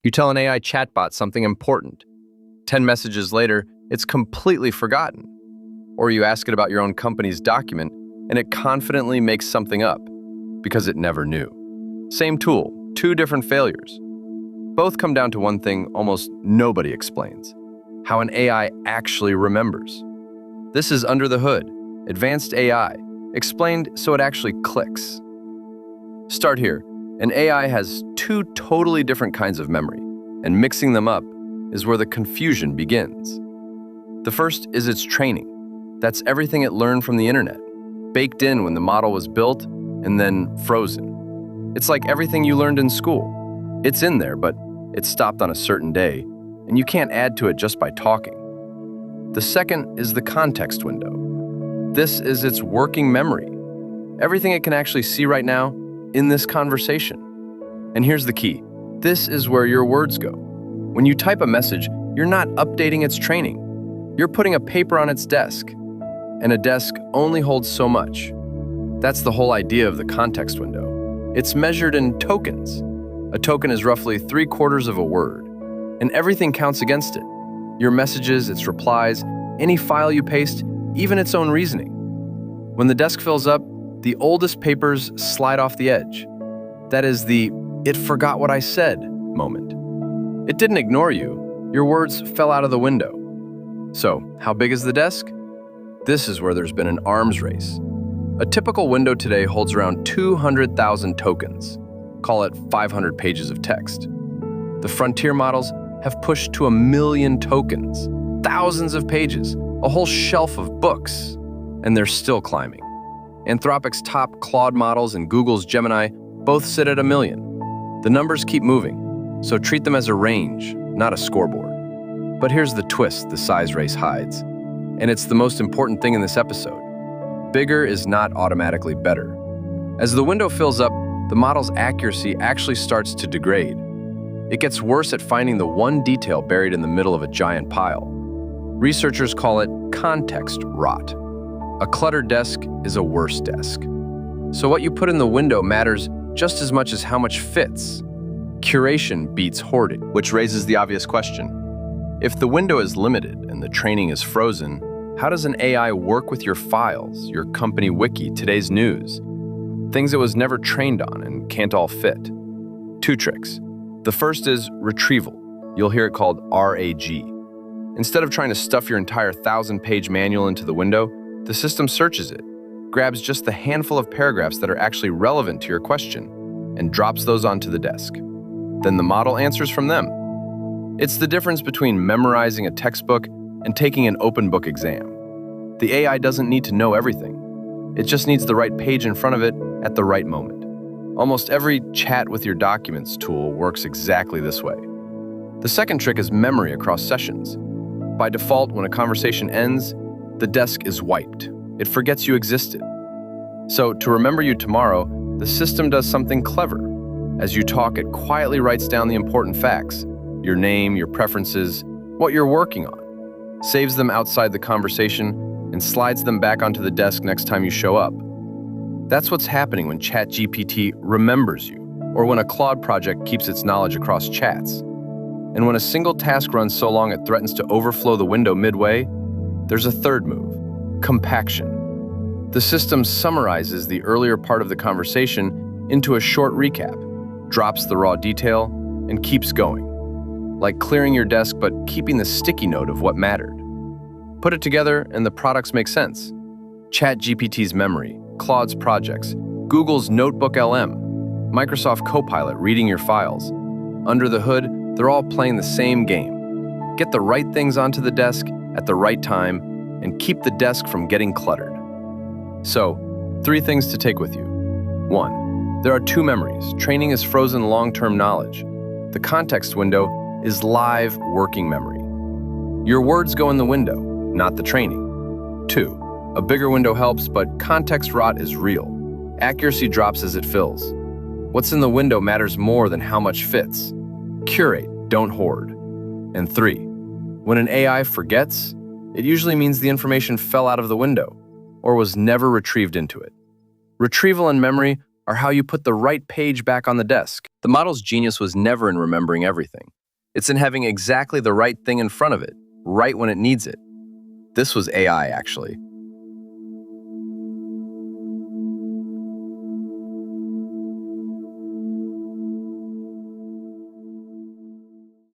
You tell an AI chatbot something important. 10 messages later, it's completely forgotten. Or you ask it about your own company's document, and it confidently makes something up because it never knew. Same tool, two different failures. Both come down to one thing almost nobody explains: how an AI actually remembers. This is Under the Hood, advanced AI, explained so it actually clicks. Start here. An AI has two totally different kinds of memory, and mixing them up is where the confusion begins. The first is its training. That's everything it learned from the internet, baked in when the model was built and then frozen. It's like everything you learned in school. It's in there, but it stopped on a certain day, and you can't add to it just by talking. The second is the context window. This is its working memory. Everything it can actually see right now in this conversation. And here's the key. This is where your words go. When you type a message, you're not updating its training. You're putting a paper on its desk, and a desk only holds so much. That's the whole idea of the context window. It's measured in tokens. A token is roughly 3/4 of a word, and everything counts against it. Your messages, its replies, any file you paste, even its own reasoning. When the desk fills up, the oldest papers slide off the edge. That is the "it forgot what I said" moment. It didn't ignore you. Your words fell out of the window. So, how big is the desk? This is where there's been an arms race. A typical window today holds around 200,000 tokens. Call it 500 pages of text. The frontier models have pushed to 1 million tokens, thousands of pages, a whole shelf of books, and they're still climbing. Anthropic's top Claude models and Google's Gemini both sit at 1 million. The numbers keep moving, so treat them as a range, not a scoreboard. But here's the twist the size race hides, and it's the most important thing in this episode. Bigger is not automatically better. As the window fills up, the model's accuracy actually starts to degrade. It gets worse at finding the one detail buried in the middle of a giant pile. Researchers call it context rot. A cluttered desk is a worse desk. So what you put in the window matters just as much as how much fits. Curation beats hoarding. Which raises the obvious question. If the window is limited and the training is frozen, how does an AI work with your files, your company wiki, today's news? Things it was never trained on and can't all fit. Two tricks. The first is retrieval. You'll hear it called RAG. Instead of trying to stuff your entire 1,000-page manual into the window, the system searches it, grabs just the handful of paragraphs that are actually relevant to your question, and drops those onto the desk. Then the model answers from them. It's the difference between memorizing a textbook and taking an open book exam. The AI doesn't need to know everything. It just needs the right page in front of it at the right moment. Almost every chat with your documents tool works exactly this way. The second trick is memory across sessions. By default, when a conversation ends, the desk is wiped. It forgets you existed. So, to remember you tomorrow, the system does something clever. As you talk, it quietly writes down the important facts: your name, your preferences, what you're working on, saves them outside the conversation, and slides them back onto the desk next time you show up. That's what's happening when ChatGPT remembers you, or when a Claude project keeps its knowledge across chats. And when a single task runs so long it threatens to overflow the window midway, there's a third move: compaction. The system summarizes the earlier part of the conversation into a short recap, drops the raw detail, and keeps going. Like clearing your desk but keeping the sticky note of what mattered. Put it together and the products make sense. ChatGPT's memory, Claude's projects, Google's Notebook LM, Microsoft Copilot reading your files. Under the hood, they're all playing the same game. Get the right things onto the desk at the right time and keep the desk from getting cluttered. So, 3 things to take with you. 1. There are 2 memories. Training is frozen long-term knowledge. The context window is live working memory. Your words go in the window, not the training. 2. A bigger window helps, but context rot is real. Accuracy drops as it fills. What's in the window matters more than how much fits. Curate, don't hoard. And 3. When an AI forgets, it usually means the information fell out of the window or was never retrieved into it. Retrieval and memory or how you put the right page back on the desk. The model's genius was never in remembering everything. It's in having exactly the right thing in front of it, right when it needs it. This was AI, actually.